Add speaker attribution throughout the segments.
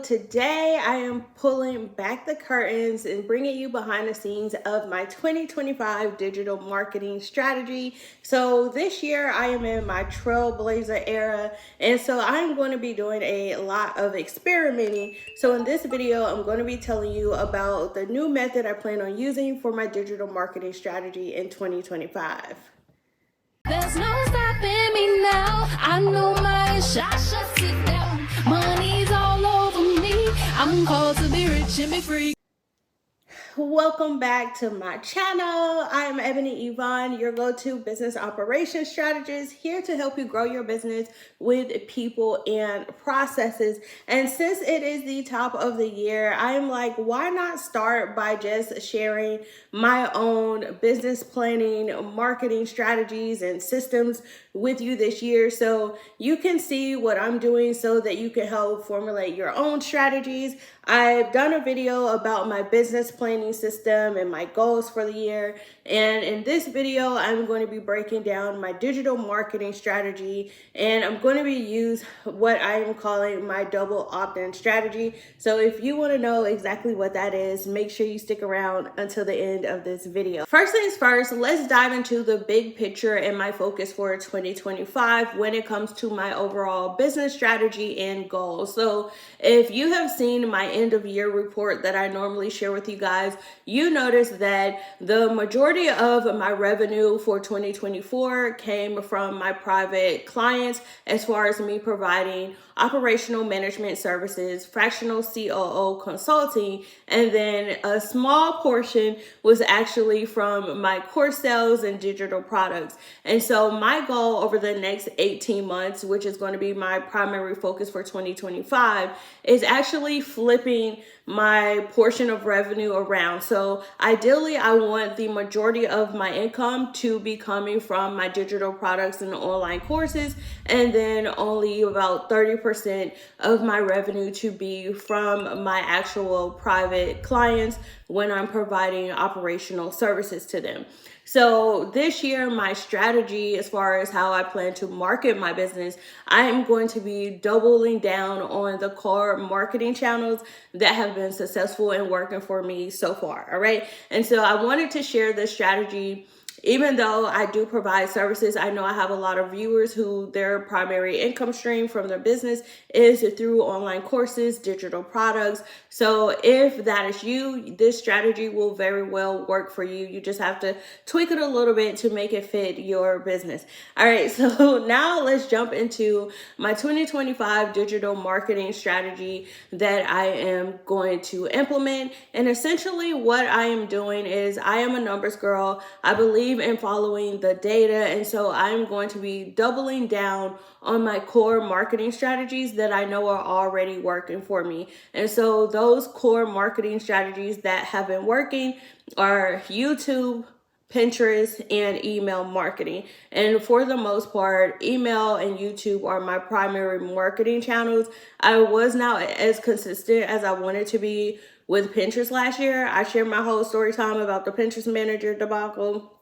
Speaker 1: Today, I am pulling back the curtains and bringing you behind the scenes of my 2025 digital marketing strategy. So this year, I am in my trailblazer era, and so I'm going to be doing a lot of experimenting. So in this video, I'm going to be telling you about the new method I plan on using for my digital marketing strategy in 2025.
Speaker 2: There's no stopping me now. I know my shot, sit down. Money's all over me. I'm called to be rich and be free.
Speaker 1: Welcome back to my channel. I'm Ebony Evaughn, your go-to business operations strategist, here to help you grow your business with people and processes. And since it is the top of the year, I'm like, why not start by just sharing my own business planning, marketing strategies, and systems with you this year, so you can see what I'm doing so that you can help formulate your own strategies. I've done a video about my business planning system and my goals for the year. And in this video, I'm going to be breaking down my digital marketing strategy, and I'm going to be use what I am calling my double opt-in strategy. So if you want to know exactly what that is, make sure you stick around until the end of this video. First things first, let's dive into the big picture and my focus for 2025 when it comes to my overall business strategy and goals. So if you have seen my end of year report that I normally share with you guys, you notice that the majority of my revenue for 2024 came from my private clients, as far as me providing operational management services, fractional COO consulting, and then a small portion was actually from my course sales and digital products. And so my goal over the next 18 months, which is going to be my primary focus for 2025, is actually flipping my portion of revenue around. So ideally, I want the majority of my income to be coming from my digital products and online courses, and then only about 30% of my revenue to be from my actual private clients when I'm providing operational services to them. So this year, my strategy as far as how I plan to market my business, I am going to be doubling down on the core marketing channels that have been successful and working for me so far. All right. And so I wanted to share this strategy. Even though I do provide services, I know I have a lot of viewers who their primary income stream from their business is through online courses, digital products. So if that is you, this strategy will very well work for you. You just have to tweak it a little bit to make it fit your business. All right, so now let's jump into my 2025 digital marketing strategy that I am going to implement. And essentially what I am doing is I am a numbers girl. I believe in following the data, and so I'm going to be doubling down on my core marketing strategies that I know are already working for me. And so those core marketing strategies that have been working are YouTube, Pinterest, and email marketing. And for the most part, email and YouTube are my primary marketing channels. I was not as consistent as I wanted to be with Pinterest last year. I shared my whole story time about the Pinterest manager debacle.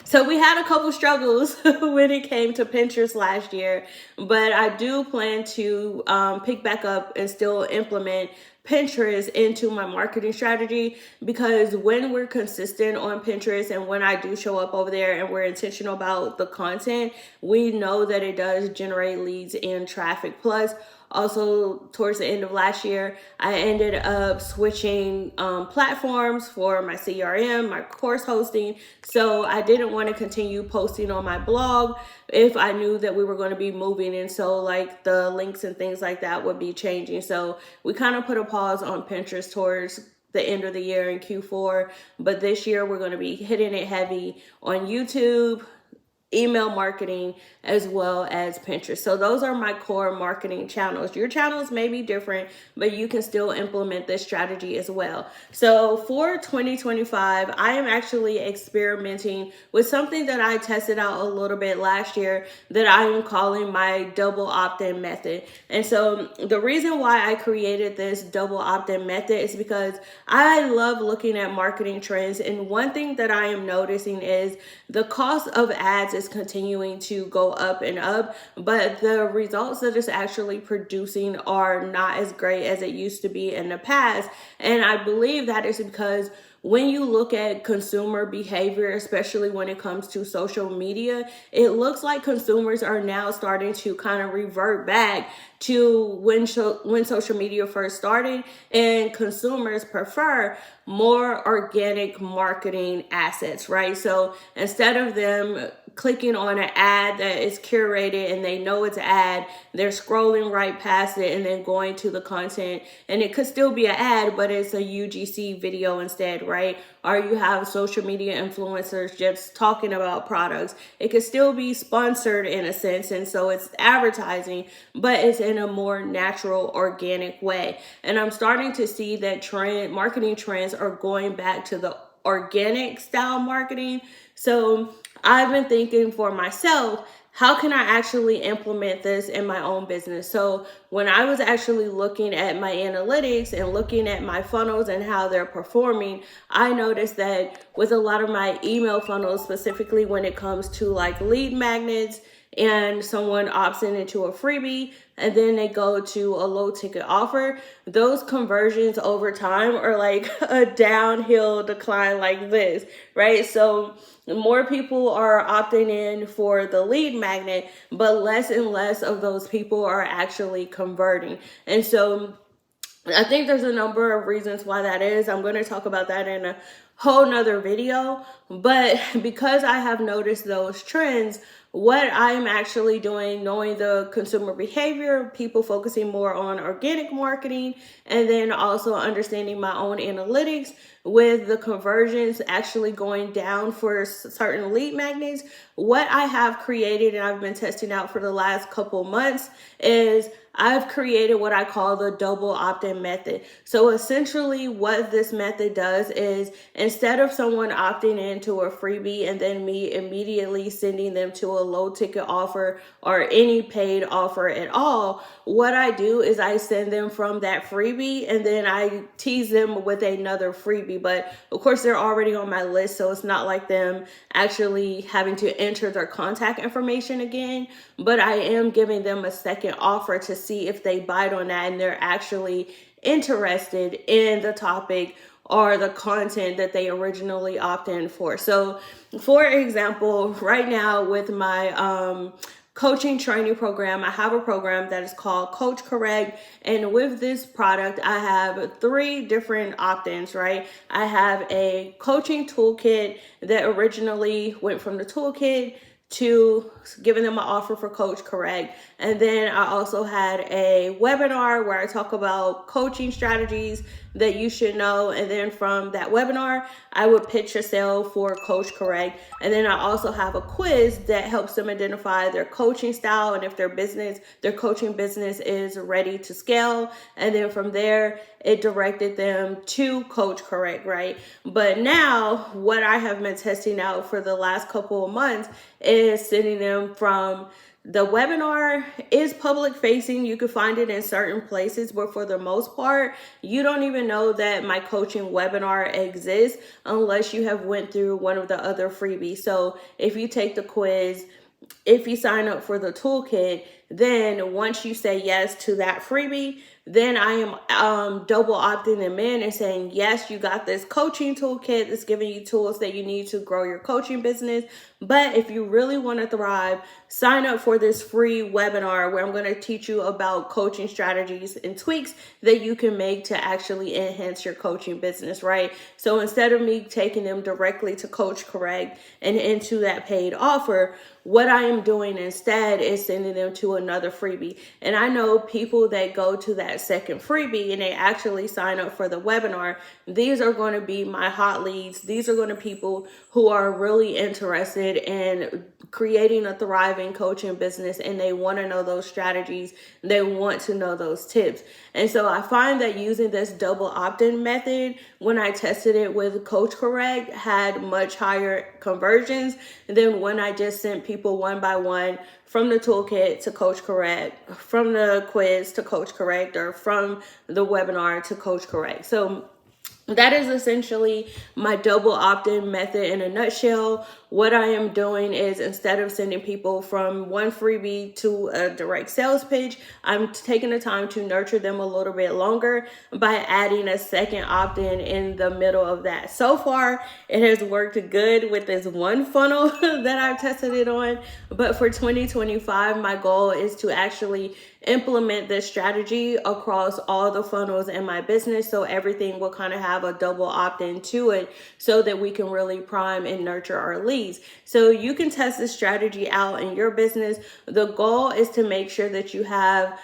Speaker 1: So we had a couple struggles when it came to Pinterest last year, but I do plan to pick back up and still implement Pinterest into my marketing strategy, because when we're consistent on Pinterest and when I do show up over there and we're intentional about the content, we know that it does generate leads and traffic. Plus, also, towards the end of last year, I ended up switching platforms for my CRM, my course hosting. So I didn't want to continue posting on my blog if I knew that we were going to be moving. And so like the links and things like that would be changing. So we kind of put a pause on Pinterest towards the end of the year in Q4. But this year, we're going to be hitting it heavy on YouTube, email marketing, as well as Pinterest. So those are my core marketing channels. Your channels may be different, but you can still implement this strategy as well. So for 2025, I am actually experimenting with something that I tested out a little bit last year that I am calling my double opt-in method. And so the reason why I created this double opt-in method is because I love looking at marketing trends. And one thing that I am noticing is the cost of ads ads is continuing to go up and up, but the results that it's actually producing are not as great as it used to be in the past. And I believe that is because when you look at consumer behavior, especially when it comes to social media, it looks like consumers are now starting to kind of revert back to when social media first started, and consumers prefer more organic marketing assets, right? So instead of them clicking on an ad that is curated and they know it's an ad, they're scrolling right past it and then going to the content, and it could still be an ad, but it's a UGC video instead, right? Or you have social media influencers just talking about products. It could still be sponsored in a sense, and so it's advertising, but it's in a more natural, organic way. And I'm starting to see that marketing trends are going back to the organic style marketing. So I've been thinking for myself, how can I actually implement this in my own business? So when I was actually looking at my analytics and looking at my funnels and how they're performing, I noticed that with a lot of my email funnels, specifically when it comes to like lead magnets, and someone opts into a freebie and then they go to a low ticket offer, those conversions over time are like a downhill decline like this, right? So more people are opting in for the lead magnet, but less and less of those people are actually converting. And so I think there's a number of reasons why that is. I'm going to talk about that in a whole nother video. But because I have noticed those trends, what I'm actually doing, knowing the consumer behavior, people focusing more on organic marketing, and then also understanding my own analytics with the conversions actually going down for certain lead magnets, what I have created and I've been testing out for the last couple months is I've created what I call the double opt-in method. So essentially what this method does is instead of someone opting into a freebie and then me immediately sending them to a low ticket offer or any paid offer at all, what I do is I send them from that freebie and then I tease them with another freebie. But of course they're already on my list, so it's not like them actually having to enter their contact information again, but I am giving them a second offer to see if they bite on that and they're actually interested in the topic or the content that they originally opted in for. So for example, right now with my coaching training program, I have a program that is called Coach Correct. And with this product, I have 3 different opt-ins, right? I have a coaching toolkit that originally went from the toolkit to giving them an offer for Coach Correct. And then I also had a webinar where I talk about coaching strategies that you should know. And then from that webinar, I would pitch a sale for Coach Correct. And then I also have a quiz that helps them identify their coaching style and if their coaching business is ready to scale. And then from there, it directed them to Coach Correct, right? But now what I have been testing out for the last couple of months is sending them from the webinar is public facing. You can find it in certain places, but for the most part, you don't even know that my coaching webinar exists unless you have went through one of the other freebies. So if you take the quiz, if you sign up for the toolkit, then once you say yes to that freebie, then I am double opting them in and saying, yes, you got this coaching toolkit that's giving you tools that you need to grow your coaching business. But if you really want to thrive, sign up for this free webinar where I'm going to teach you about coaching strategies and tweaks that you can make to actually enhance your coaching business, right? So instead of me taking them directly to Coach Correct and into that paid offer, what I am doing instead is sending them to another freebie. And I know people that go to that second freebie and they actually sign up for the webinar. These are going to be my hot leads. These are going to be people who are really interested in creating a thriving coaching business, and they want to know those strategies. They want to know those tips. And so I find that using this double opt-in method, when I tested it with Coach Correct, had much higher conversions than when I just sent people one by one from the toolkit to Coach Correct, from the quiz to Coach Correct, or from the webinar to Coach Correct. So That is essentially my double opt-in method in a nutshell. What I am doing is, instead of sending people from one freebie to a direct sales pitch, I'm taking the time to nurture them a little bit longer by adding a second opt-in in the middle of that. So far, it has worked good with this one funnel that I've tested it on. But for 2025, my goal is to actually implement this strategy across all the funnels in my business, so everything will kind of have a double opt-in to it, so that we can really prime and nurture our leads. So you can test this strategy out in your business. The goal is to make sure that you have,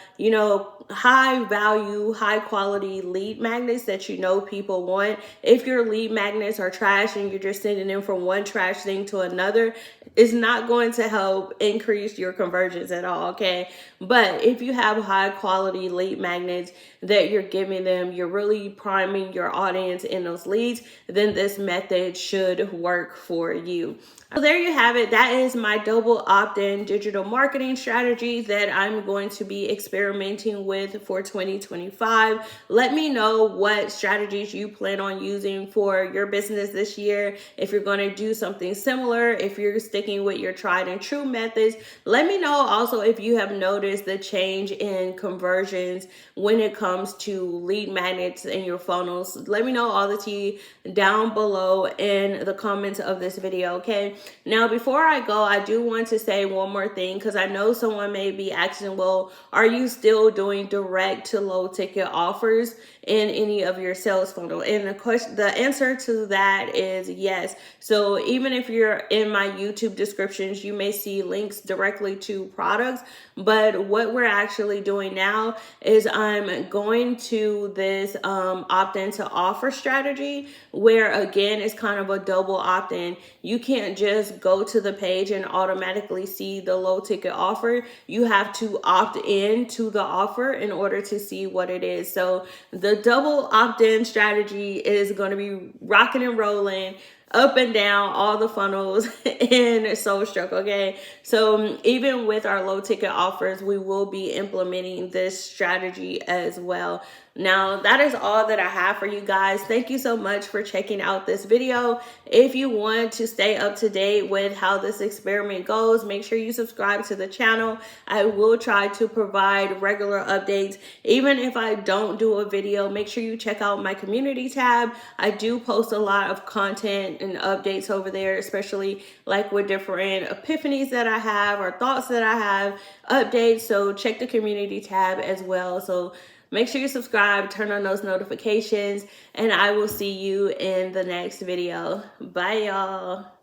Speaker 1: high value, high quality lead magnets that people want. If your lead magnets are trash and you're just sending them from one trash thing to another, it's not going to help increase your conversions at all, okay? But if you have high quality lead magnets that you're giving them, you're really priming your audience in those leads, then this method should work for you. So there you have it. That is my double opt-in digital marketing strategy that I'm going to be experimenting with for 2025. Let me know what strategies you plan on using for your business this year. If you're going to do something similar, if you're sticking with your tried and true methods, let me know also if you have noticed the change in conversions when it comes to lead magnets in your funnels. Let me know all the tea down below in the comments of this video, okay? Now, before I go, I do want to say one more thing, because I know someone may be asking, well, are you still doing direct to low ticket offers in any of your sales funnel? And the answer to that is yes. So even if you're in my YouTube descriptions, you may see links directly to products. But what we're actually doing now is I'm going to this opt-in to offer strategy, where again, it's kind of a double opt-in. You can't just go to the page and automatically see the low ticket offer. You have to opt in to the offer in order to see what it is. So the double opt-in strategy is going to be rocking and rolling up and down all the funnels in SoulStruck, okay? So even with our low ticket offers, we will be implementing this strategy as well. Now, that is all that I have for you guys. Thank you so much for checking out this video. If you want to stay up to date with how this experiment goes, make sure you subscribe to the channel. I will try to provide regular updates. Even if I don't do a video, make sure you check out my community tab. I do post a lot of content and updates over there, especially like with different epiphanies that I have or thoughts that I have, updates. So check the community tab as well. So make sure you subscribe, turn on those notifications, and I will see you in the next video. Bye, y'all.